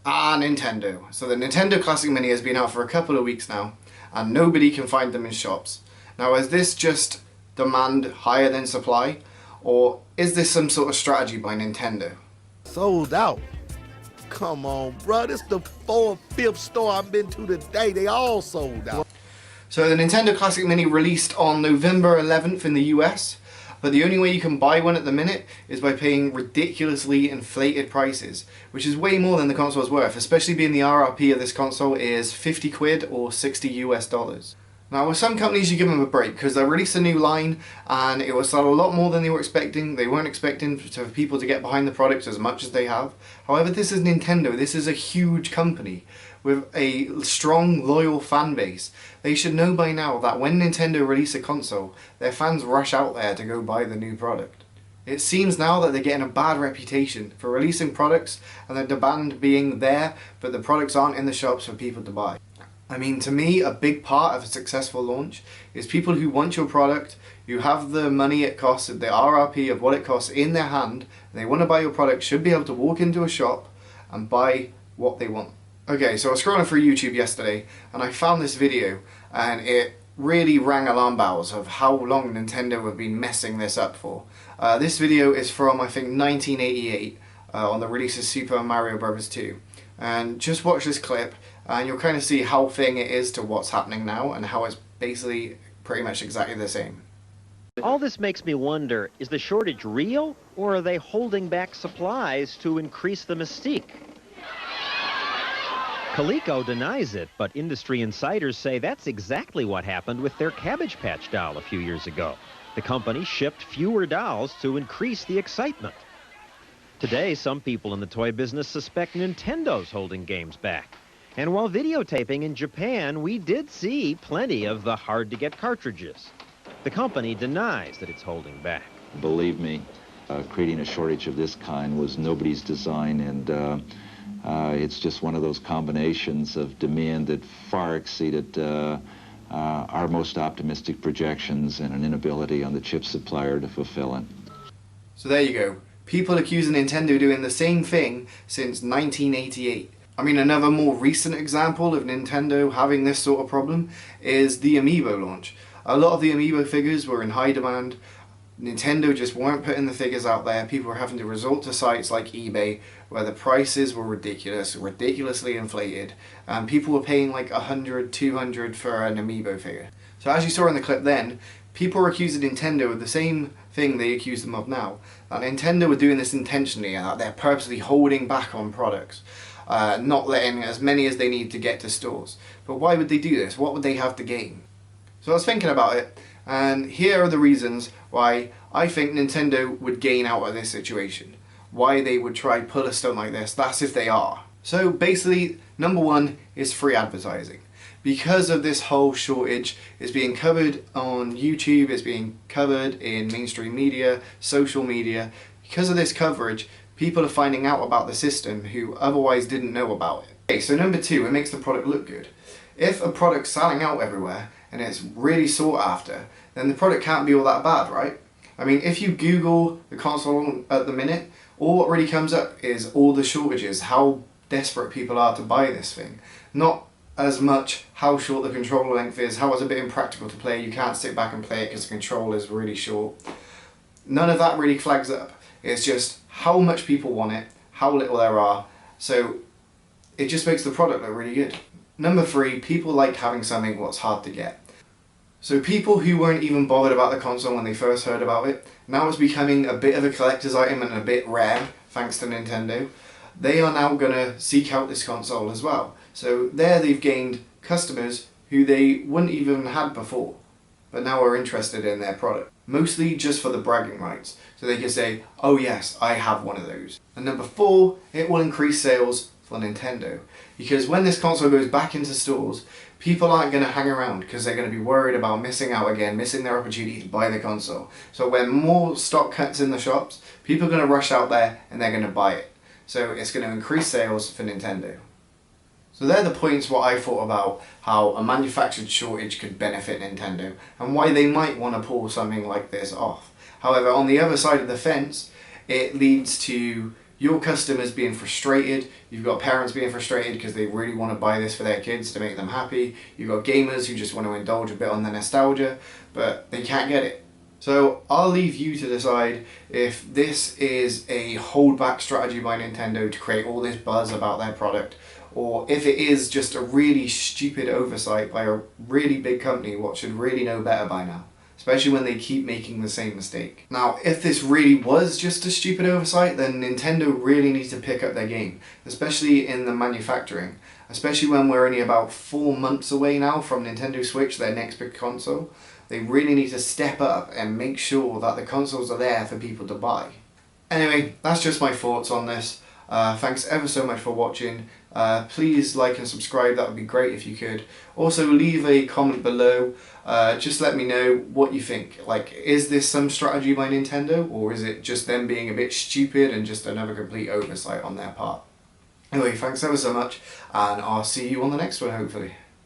Nintendo. So the Nintendo Classic Mini has been out for a couple of weeks now, and nobody can find them in shops. Now, is this just demand higher than supply, or is this some sort of strategy by Nintendo? Sold out. Come on, bro. This the 4th or 5th store I've been to today. They all sold out. So the Nintendo Classic Mini released on November 11th in the US, but the only way you can buy one at the minute is by paying ridiculously inflated prices, which is way more than the console is worth, especially being the RRP of this console is 50 quid or 60 US dollars. Now, with some companies you give them a break because they released a new line and it will sell a lot more than they were expecting. They weren't expecting for people to get behind the products as much as they have. However, this is Nintendo. This is a huge company with a strong, loyal fan base. They should know by now that when Nintendo release a console, their fans rush out there to go buy the new product. It seems now that they're getting a bad reputation for releasing products and the demand being there, but the products aren't in the shops for people to buy. I mean, to me, a big part of a successful launch is people who want your product, who have the money it costs, the RRP of what it costs in their hand, and they want to buy your product, should be able to walk into a shop and buy what they want. Okay, so I was scrolling through YouTube yesterday and I found this video and it really rang alarm bells of how long Nintendo have been messing this up for. This video is from, I think, 1988 on the release of Super Mario Bros. 2. And just watch this clip and you'll kind of see how thing it is to what's happening now and how it's basically pretty much exactly the same. All this makes me wonder, is the shortage real or are they holding back supplies to increase the mystique? Coleco denies it, but industry insiders say that's exactly what happened with their Cabbage Patch doll a few years ago. The company shipped fewer dolls to increase the excitement. Today, some people in the toy business suspect Nintendo's holding games back. And while videotaping in Japan, we did see plenty of the hard-to-get cartridges. The company denies that it's holding back. Believe me, creating a shortage of this kind was nobody's design, and it's just one of those combinations of demand that far exceeded our most optimistic projections and an inability on the chip supplier to fulfill it. So there you go. People accusing Nintendo of doing the same thing since 1988. I mean, another more recent example of Nintendo having this sort of problem is the Amiibo launch. A lot of the Amiibo figures were in high demand. Nintendo just weren't putting the figures out there. People were having to resort to sites like eBay where the prices were ridiculously inflated, and people were paying like 100, 200 for an Amiibo figure. So as you saw in the clip then, people were accusing Nintendo of the same thing they accuse them of now, that Nintendo were doing this intentionally and that they're purposely holding back on products, not letting as many as they need to get to stores. But why would they do this? What would they have to gain? So I was thinking about it, and here are the reasons why I think Nintendo would gain out of this situation. Why they would try pull a stunt like this, that's if they are. So basically, number one is free advertising. Because of this whole shortage, it's being covered on YouTube, it's being covered in mainstream media, social media. Because of this coverage, people are finding out about the system who otherwise didn't know about it. Okay, so number two, it makes the product look good. If a product's selling out everywhere and it's really sought after, then the product can't be all that bad, right? I mean, if you Google the console at the minute, all what really comes up is all the shortages, how desperate people are to buy this thing. Not as much how short the controller length is, how it's a bit impractical to play, you can't sit back and play it because the controller is really short. None of that really flags up. It's just how much people want it, how little there are, so it just makes the product look really good. Number three, people like having something what's hard to get. So people who weren't even bothered about the console when they first heard about it, now it's becoming a bit of a collector's item and a bit rare, thanks to Nintendo. They are now going to seek out this console as well. So there they've gained customers who they wouldn't even had before, but now are interested in their product. Mostly just for the bragging rights, so they can say, oh yes, I have one of those. And number four, it will increase sales for Nintendo. Because when this console goes back into stores, people aren't going to hang around because they're going to be worried about missing out again, missing their opportunity to buy the console. So when more stock cuts in the shops, people are going to rush out there and they're going to buy it. So it's going to increase sales for Nintendo. So they're the points what I thought about how a manufactured shortage could benefit Nintendo and why they might want to pull something like this off. However, on the other side of the fence, it leads to your customers being frustrated, you've got parents being frustrated because they really want to buy this for their kids to make them happy, you've got gamers who just want to indulge a bit on the nostalgia, but they can't get it. So I'll leave you to decide if this is a holdback strategy by Nintendo to create all this buzz about their product, or if it is just a really stupid oversight by a really big company what should really know better by now, especially when they keep making the same mistake. Now, if this really was just a stupid oversight, then Nintendo really needs to pick up their game, especially in the manufacturing, especially when we're only about 4 months away now from Nintendo Switch, their next big console. They really need to step up and make sure that the consoles are there for people to buy. Anyway, that's just my thoughts on this. Thanks ever so much for watching. Please like and subscribe, that would be great if you could. Also leave a comment below, just let me know what you think. Like, is this some strategy by Nintendo, or is it just them being a bit stupid and just another complete oversight on their part? Anyway, thanks ever so much, and I'll see you on the next one hopefully.